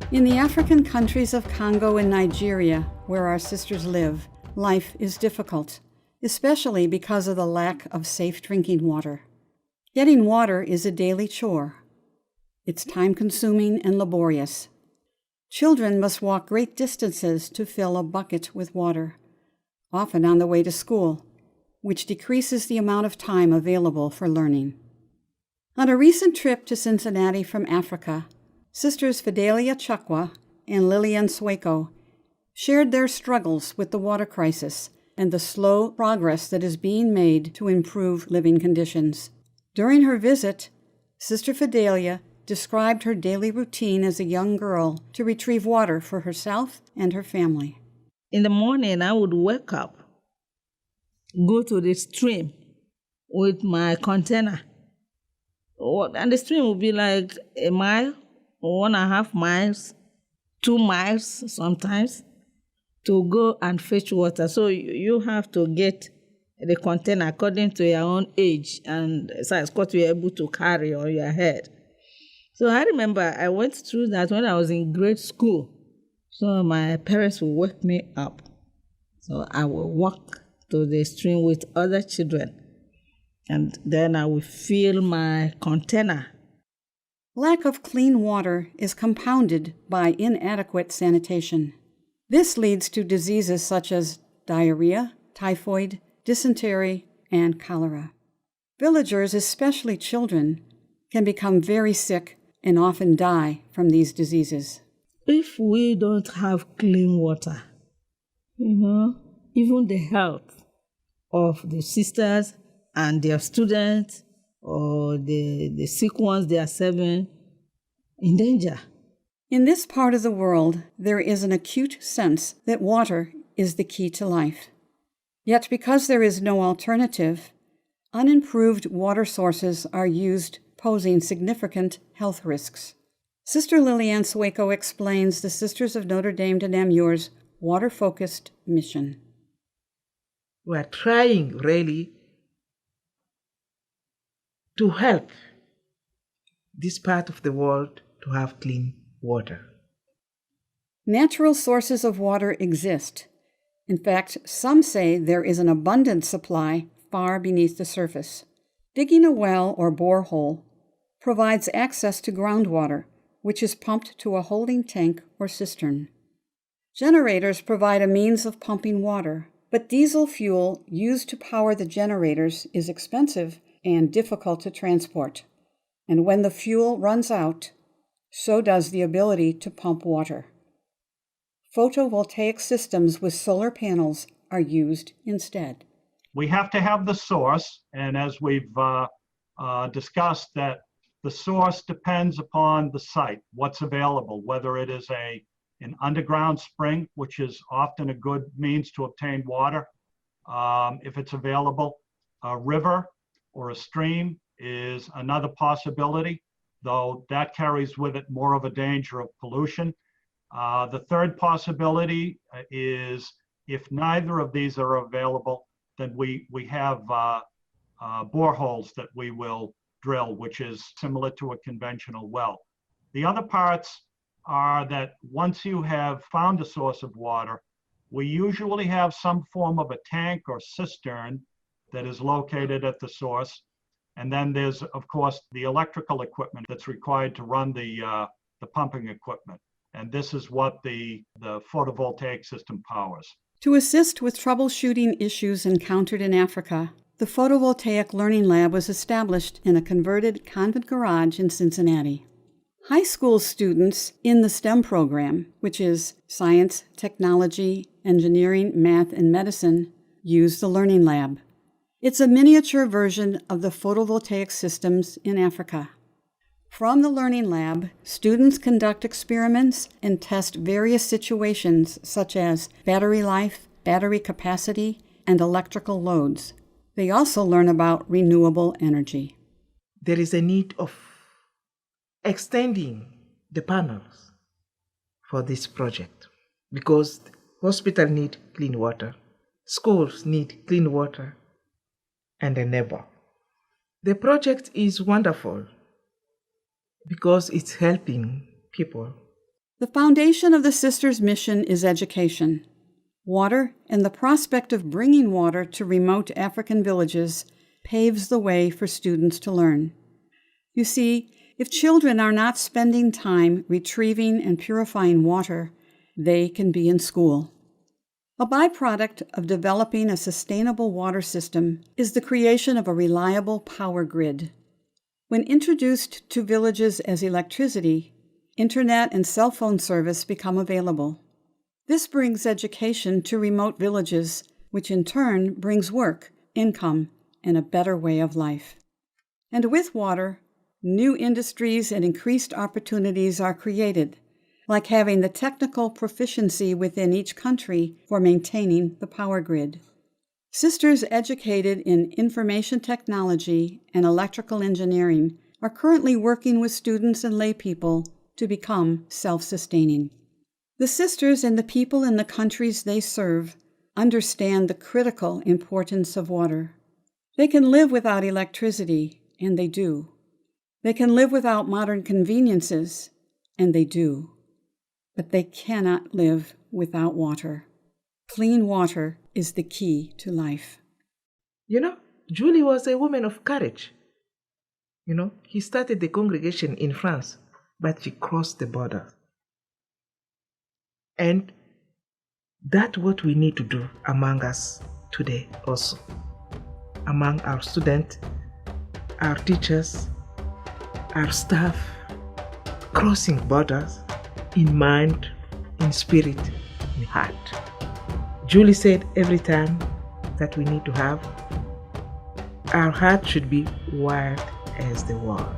In the African countries of Congo and Nigeria, where our sisters live, life is difficult, especially because of the lack of safe drinking water. Getting water is a daily chore. It's time-consuming and laborious. Children must walk great distances to fill a bucket with water, often on the way to school, which decreases the amount of time available for learning. On a recent trip to Cincinnati from Africa, Sisters Fidelia Chakwa and Lillian Sweko shared their struggles with the water crisis and the slow progress that is being made to improve living conditions. During her visit, Sister Fidelia described her daily routine as a young girl to retrieve water for herself and her family. In the morning, I would wake up, go to the stream with my container. And the stream would be like a mile, 1.5 miles, 2 miles sometimes, to go and fetch water. So you have to get the container according to your own age and size, what you're able to carry on your head. So I remember I went through that when I was in grade school. So my parents would wake me up. So I would walk to the stream with other children. And then I would fill my container. Lack of clean water is compounded by inadequate sanitation. This leads to diseases such as diarrhea, typhoid, dysentery, and cholera. Villagers, especially children, can become very sick and often die from these diseases. If we don't have clean water, even the health of the sisters and their students or the sick ones they are serving in danger. In this part of the world, there is an acute sense that water is the key to life. Yet because there is no alternative, unimproved water sources are used, posing significant health risks. Sister Lillian Sweko explains the Sisters of Notre Dame de Namur's water-focused mission. We are trying really to help this part of the world to have clean water. Natural sources of water exist. In fact, some say there is an abundant supply far beneath the surface. Digging a well or borehole provides access to groundwater, which is pumped to a holding tank or cistern. Generators provide a means of pumping water, but diesel fuel used to power the generators is expensive and difficult to transport. And when the fuel runs out, so does the ability to pump water. Photovoltaic systems with solar panels are used instead. We have to have the source, and as we've discussed, that the source depends upon the site, what's available, whether it is an underground spring, which is often a good means to obtain water, if it's available. A river or a stream is another possibility, though that carries with it more of a danger of pollution. The third possibility is if neither of these are available, then we have boreholes that we will drill, which is similar to a conventional well. The other parts are that once you have found a source of water, we usually have some form of a tank or cistern that is located at the source. And then there's, of course, the electrical equipment that's required to run the pumping equipment. And this is what the photovoltaic system powers. To assist with troubleshooting issues encountered in Africa, the Photovoltaic Learning Lab was established in a converted convent garage in Cincinnati. High school students in the STEM program, which is science, technology, engineering, math, and medicine, use the Learning Lab. It's a miniature version of the photovoltaic systems in Africa. From the Learning Lab, students conduct experiments and test various situations such as battery life, battery capacity, and electrical loads. They also learn about renewable energy. There is a need of extending the panels for this project because hospitals need clean water, schools need clean water, and a neighbor. The project is wonderful because it's helping people The foundation of the sisters' mission is education. Water and the prospect of bringing water to remote African villages paves the way for students to learn. You see, if children are not spending time retrieving and purifying water, they can be in school. A byproduct of developing a sustainable water system is the creation of a reliable power grid. When introduced to villages as electricity, internet and cell phone service become available. This brings education to remote villages, which in turn brings work, income, and a better way of life. And with water, new industries and increased opportunities are created, like having the technical proficiency within each country for maintaining the power grid. Sisters educated in information technology and electrical engineering are currently working with students and laypeople to become self-sustaining. The sisters and the people in the countries they serve understand the critical importance of water. They can live without electricity, and they do. They can live without modern conveniences, and they do. But they cannot live without water. Clean water is the key to life. Julie was a woman of courage. He started the congregation in France, but she crossed the border. And that's what we need to do among us today also. Among our students, our teachers, our staff, crossing borders in mind, in spirit, in heart. Julie said every time that we need to have, our heart should be wide as the world.